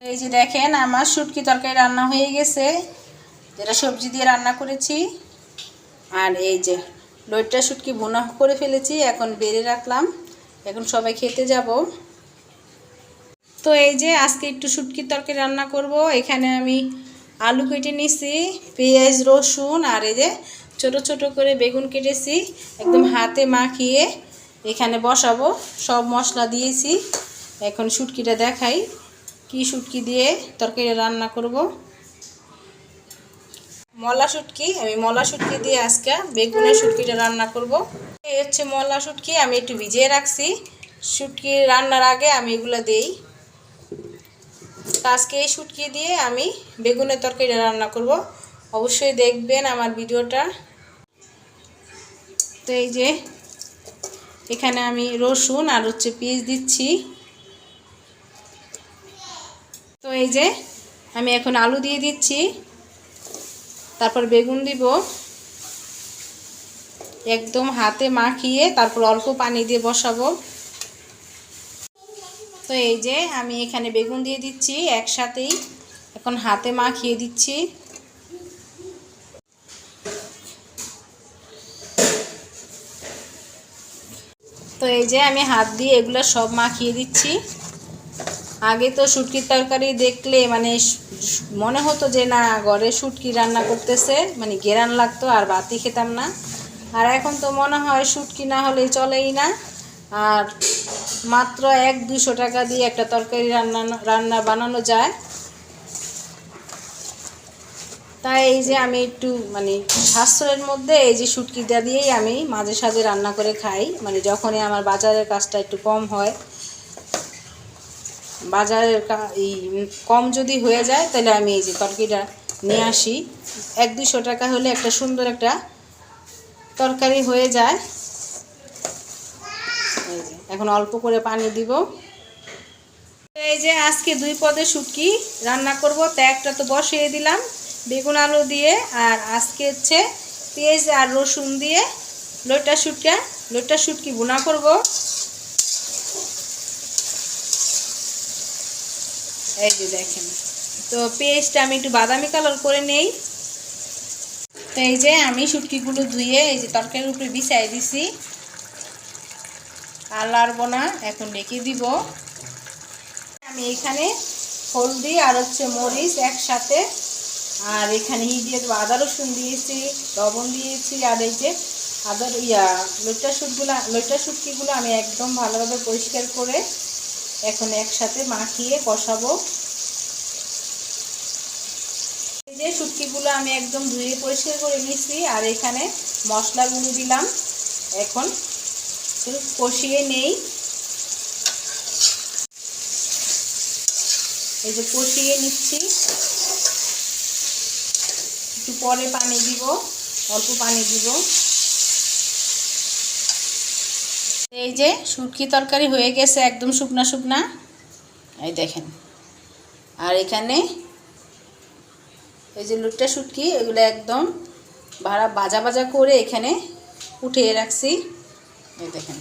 এই যে দেখেন আমার শুটকি তরকারি রান্না হয়ে গেছে, যেটা সবজি দিয়ে রান্না করেছি। আর এই যে লইট্টা শুটকি ভুনা করে ফেলেছি, এখন বেড়ে রাখলাম, এখন সবাই খেতে যাব। তো এই যে আজকে একটু শুটকির তরকারি রান্না করব। এখানে আমি আলু কেটে নিছি, পেঁয়াজ রসুন আর এই যে ছোট ছোট করে বেগুন কেটেছি, একদম হাতে মাখিয়ে এখানে বসাবো। সব মশলা দিয়েছি। এখন শুটকিটা দেখাই কি শুটকি দিয়ে তরকারি রান্না করব। মলা শুটকি, আমি মলা শুটকি দিয়ে আজকে বেগুনের শুটকিটা রান্না করব। এই হচ্ছে মলা শুটকি, আমি একটু ভিজিয়ে রাখছি। শুটকি রান্নার আগে আমি এগুলো দেই। আজকে এই শুটকি দিয়ে আমি বেগুনের তরকারি রান্না করব, অবশ্যই দেখবেন আমার ভিডিওটা। তো এই যে এখানে আমি রসুন আর হচ্ছে পেঁয়াজ দিচ্ছি। তো এই যে আমি এখন আলু দিয়ে দিচ্ছি, তারপর বেগুন দিব, একদম হাতে মাখিয়ে তারপর অল্প পানি দিয়ে বসাবো। তো এই যে আমি এখানে বেগুন দিয়ে দিচ্ছি একসাথেই, এখন হাতে মাখিয়ে দিচ্ছি। তো এই যে আমি হাত দিয়ে এগুলো সব মাখিয়ে দিচ্ছি। আগে তো শুটকির তরকারি দেখলে মানে মনে হতো যে না ঘরে শুটকি রান্না করতেছে, মানে ঘেরান লাগতো আর ভাতই খেতাম না। আর এখন তো মনে হয় শুটকি না হলেই চলেই না। আর মাত্র 1-200 টাকা দিয়ে একটা তরকারি রান্না বানানো যায়। তাই এই যে আমি একটু মানে সাশ্রয়ের মধ্যে এই যে শুটকিটা দিয়েই আমি মাঝে সাঝে রান্না করে খাই, মানে যখনই আমার বাজারের কাজটা একটু কম হয়, বাজারের এই কম যদি হয়ে যায় তাহলে আমি এই যে তরকারিটা নিয়ে আসি। 1-200 টাকা হলে একটা সুন্দর একটা তরকারি হয়ে যায়। এই যে এখন অল্প করে পানি দিব। এই যে আজকে 2 পদের শুটকি রান্না করব, তা একটা তো বসিয়ে দিলাম বেগুন আলু দিয়ে, আর আজকে হচ্ছে পেঁয়াজ আর রসুন দিয়ে লইট্টা শুটকি ভুনা করব। এই যে দেখেন, তো পেঁয়াজটা আমি একটু বাদামি কালার করে নেই। তো এই যে আমি শুটকিগুলো ধুয়ে এই যে তরকারির উপরে বিছাই দিছি, আর লাড়বো না, এখন রেখে দিব। আমি এখানে হলদি আর হচ্ছে মরিচ একসাথে, আর এখানে দিয়ে দেবো আদা রসুন দিয়েছি, লবণ দিয়েছি, আর এই যে লইট্টা শুটকিগুলো আমি একদম ভালোভাবে পরিষ্কার করে এখন একসাথে মাখিয়ে কষাবো। এই যে শুটকিগুলো আমি একদম ধুয়ে পরিষ্কার করে নিয়েছি, আর এখানে মশলাগুলো দিলাম, এখন কষিয়ে নেই। এই যে কষিয়ে নিচ্ছি, একটু পরে পানি দিব, অল্প পানি দিব। এই যে শুটকি তরকারি হয়ে গেছে একদম শুকনা শুকনা, এই দেখেন। আর এখানে এই যে লইট্টা শুটকি এগুলো একদম ভাজা ভাজা করে এখানে উঠিয়ে রাখছি, এই দেখেন।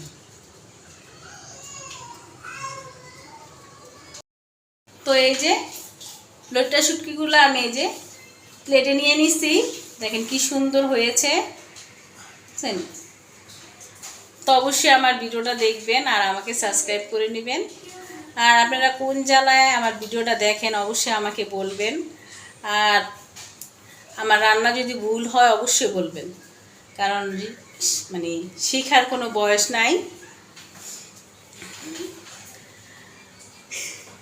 তো এই যে লইট্টা শুটকিগুলো আমি এই যে প্লেটে নিয়ে নিচ্ছি, দেখেন কি সুন্দর হয়েছে। তো অবশ্যই আমার ভিডিওটা দেখবেন আর আমাকে সাবস্ক্রাইব করে নেবেন। আর আপনারা কোন জেলায় আমার ভিডিওটা দেখেন অবশ্যই আমাকে বলবেন। আর আমার রান্না যদি ভুল হয় অবশ্যই বলবেন, কারণ মানে শেখার কোনো বয়স নাই।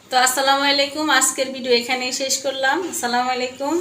তো আসসালামু আলাইকুম, আজকের ভিডিও এখানেই শেষ করলাম। আসসালামু আলাইকুম।